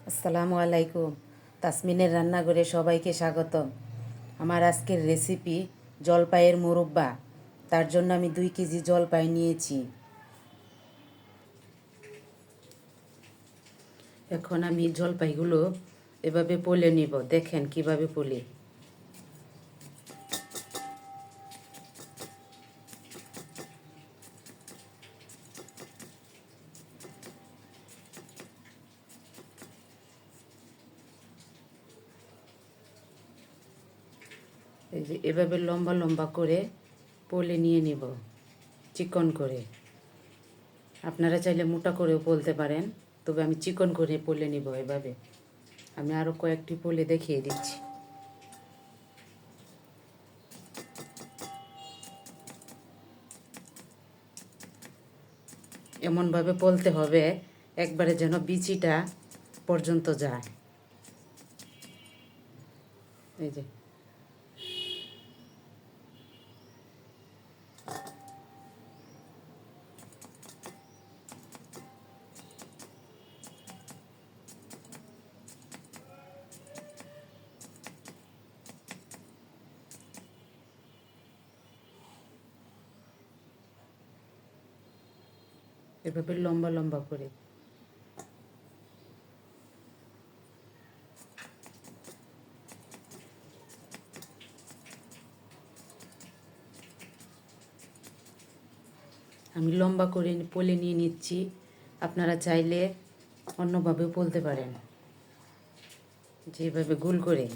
আসসালামু আলাইকুম। তাসমিনের রান্নাঘরে সবাইকে স্বাগতম। আমার আজকের রেসিপি জলপাইয়ের মোরব্বা। তার জন্য আমি 2 কেজি জলপাই নিয়েছি। এখন আমি জলপাইগুলো এভাবে পলে নিব। দেখেন কিভাবে পলি। এই যে এভাবে লম্বা লম্বা করে পলে নিয়ে নিব, চিকন করে। আপনারা চাইলে মোটা করেও পলতে পারেন, তবে আমি চিকন করে পলে নিব এভাবে। আমি আরও কয়েকটি পলে দেখিয়ে দিচ্ছি। এমনভাবে পলতে হবে একবারে যেন বিচিটা পর্যন্ত যায়। এই যে এভাবে লম্বা লম্বা করে। আমি লম্বা করে পলে নিয়ে নিচ্ছি। আপনারা চাইলে অন্যভাবেও পলতে পারেন, যেভাবে গোল করে।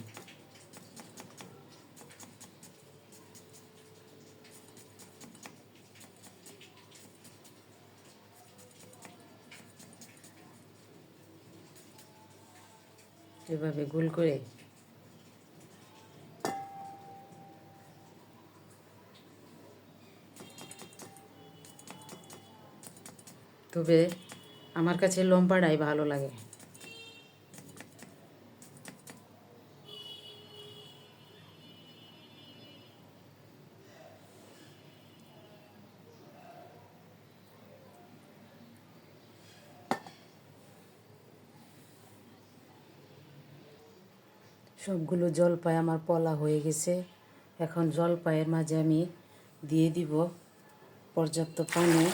এভাবে গোল করে তবে আমার কাছে লম্বাটাই ভালো লাগে। সবগুলো জলপাই আমার পলা হয়ে গেছে। এখন জলপাইয়ের মাঝে আমি দিয়ে দিব পর্যাপ্ত পানি।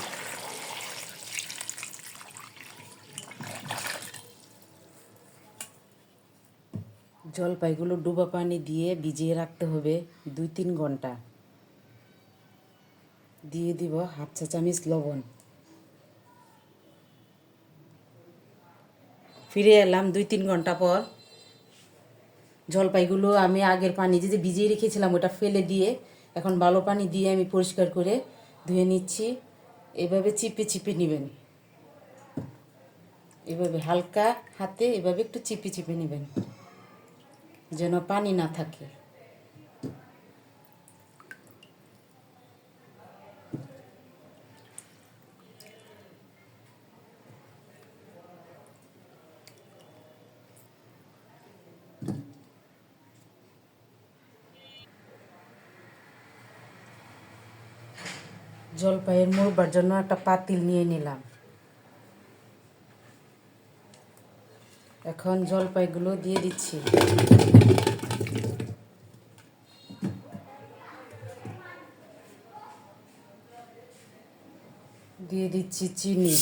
জলপাইগুলো ডুবা পানি দিয়ে ভিজিয়ে রাখতে হবে 2-3 ঘন্টা। দিয়ে দিব হাফ চা চামচ লবণ। ফিরে এলাম 2-3 ঘন্টা পর। জলপাইগুলো আমি আগের পানি যে ভিজিয়ে রেখেছিলাম ওটা ফেলে দিয়ে এখন ভালো পানি দিয়ে আমি পরিষ্কার করে ধুয়ে নিচ্ছি। এভাবে চিপে চিপে নেবেন, এভাবে হালকা হাতে এভাবে একটু চিপে চিপে নেবেন যেন পানি না থাকে। জলপাইয়ের মোড়বার জন্য একটা পাতিল নিয়ে নিলাম। এখন জলপাইগুলো দিয়ে দিচ্ছি। দিয়ে দিচ্ছি চিনি।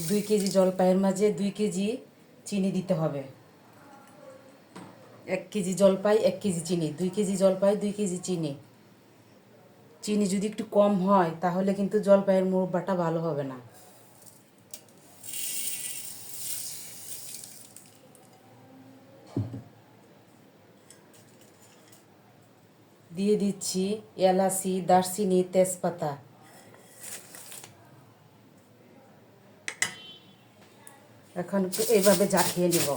2 কেজি জলপাইয়ের মাঝে 2 কেজি চিনি দিতে হবে। 1 কেজি জলপাই 1 কেজি চিনি, 2 কেজি জলপাই 2 কেজি চিনি। চিনি যদি একটু কম হয় তাহলে কিন্তু জলপাইয়ের মোড়বাটা ভালো হবে না। দিয়ে দিচ্ছি এলাচি, দারচিনি, তেজপাতা। এখন এইভাবে ঝাঁকিয়ে নেব।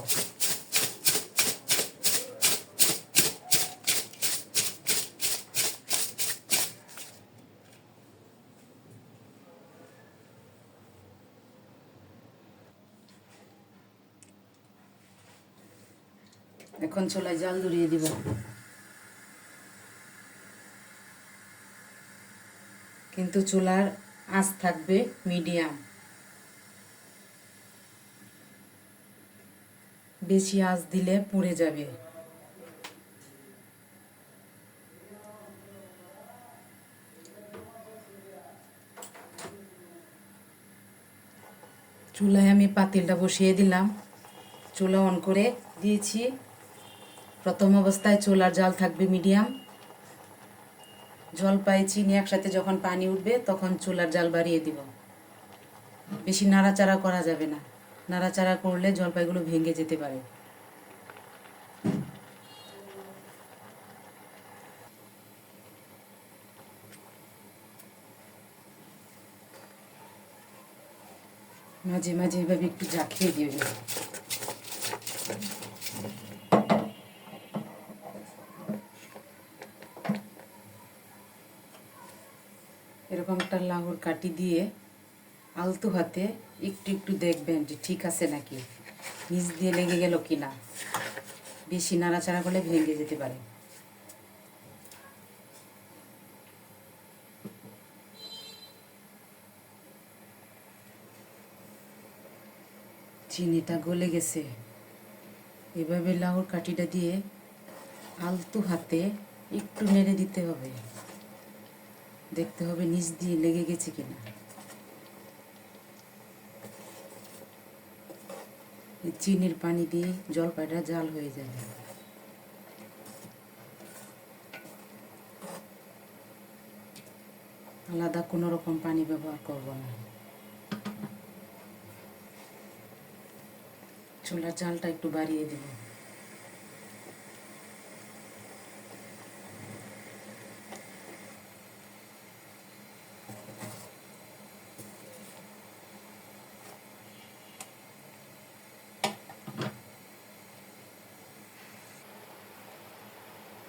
এখন চুলায় জাল ধরিয়ে দিব। কিন্তু চুলার আঁচ থাকবে মিডিয়াম। বেশি আঁচ দিলে পুড়ে যাবে। চুলায় আমি পাতিলটা বসিয়ে দিলাম, চুলা অন করে দিয়েছি। প্রথম অবস্থায় চুলার জাল থাকবে মিডিয়াম। জলপাই চিনি একসাথে যখন পানি উঠবে তখন চুলার জাল বাড়িয়ে দিব। বেশি নাড়াচাড়া করা যাবে না, নাড়াচাড়া করলে জলপাইগুলো ভেঙে যেতে পারে। মাঝে মাঝে এভাবে একটু জাকিয়ে দিবে। এরকম একটা লাঙুর কাঠি দিয়ে আলতো হাতে একটু একটু দেখবেন যে ঠিক আছে নাকি, নিচ দিয়ে লেগে গেল কিনা। বেশি নাড়াচাড়া করলে ভেঙে যেতে পারে। চিনিটা গলে গেছে। এভাবে লাউর কাঠিটা দিয়ে আলতো হাতে একটু নেড়ে দিতে হবে, দেখতে হবে নিচ দিয়ে লেগে গেছে কিনা। চিনির পানি দিয়ে জলপাইটা জাল হয়ে যাবে। আলাদা কোনো রকম পানি ব্যবহার করব না। চুলার জালটা একটু বাড়িয়ে দেব।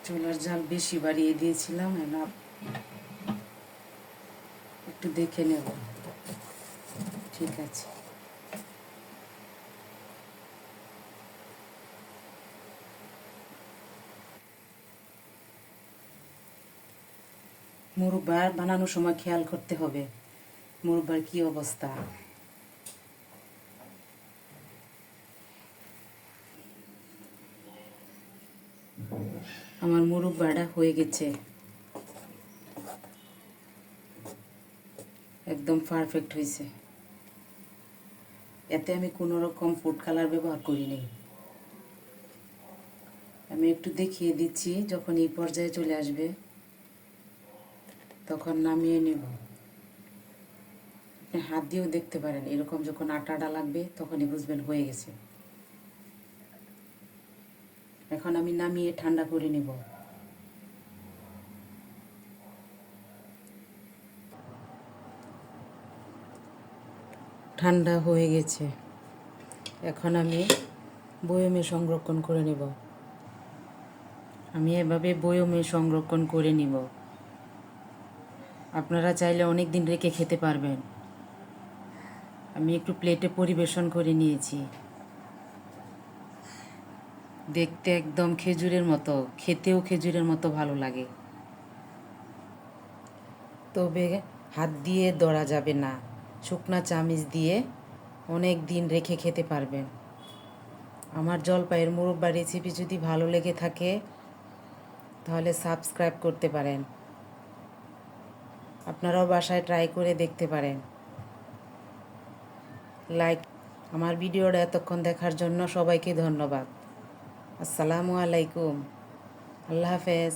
চুলার জাল বেশি বাড়িয়ে দিয়েছিলাম, একটু দেখে নেব ঠিক আছে। মুরব্বার বানানোর সময় খেয়াল করতে হবে মুরব্বার কি অবস্থা। আমার মুরব্বাটা হয়ে গেছে, একদম পারফেক্ট হয়েছে। এতে আমি কোনো রকম ফুড কালার ব্যবহার করিনি। আমি একটু দেখিয়ে দিচ্ছি, যখন এই পর্যায়ে চলে আসবে তখন নামিয়ে নেব। আপনি হাত দিয়েও দেখতে পারেন, এরকম যখন আটাটা লাগবে তখনই বুঝবেন হয়ে গেছে। এখন আমি নামিয়ে ঠান্ডা করে নেব। ঠান্ডা হয়ে গেছে, এখন আমি বয়মে সংরক্ষণ করে নেব। আমি এভাবে বয়মে সংরক্ষণ করে নিব। আপনারা চাইলে অনেক দিন রেখে খেতে পারবেন। আমি একটু প্লেটে পরিবেশন করে নিয়েছি। দেখতে একদম খেজুরের মতো, খেতেও খেজুরের মতো ভালো লাগে। তবে হাত দিয়ে ধরা যাবে না, শুকনা চামিচ দিয়ে অনেক দিন রেখে খেতে পারবেন। আমার জলপাইয়ের মুরব্বা রেসিপি যদি ভালো লেগে থাকে তাহলে সাবস্ক্রাইব করতে পারেন। আপনারাও বাসায় ট্রাই করে দেখতে পারেন। লাইক, আমার ভিডিওটা এতক্ষণ দেখার জন্য সবাইকে ধন্যবাদ। আসসালামু আলাইকুম, আল্লাহ হাফেজ।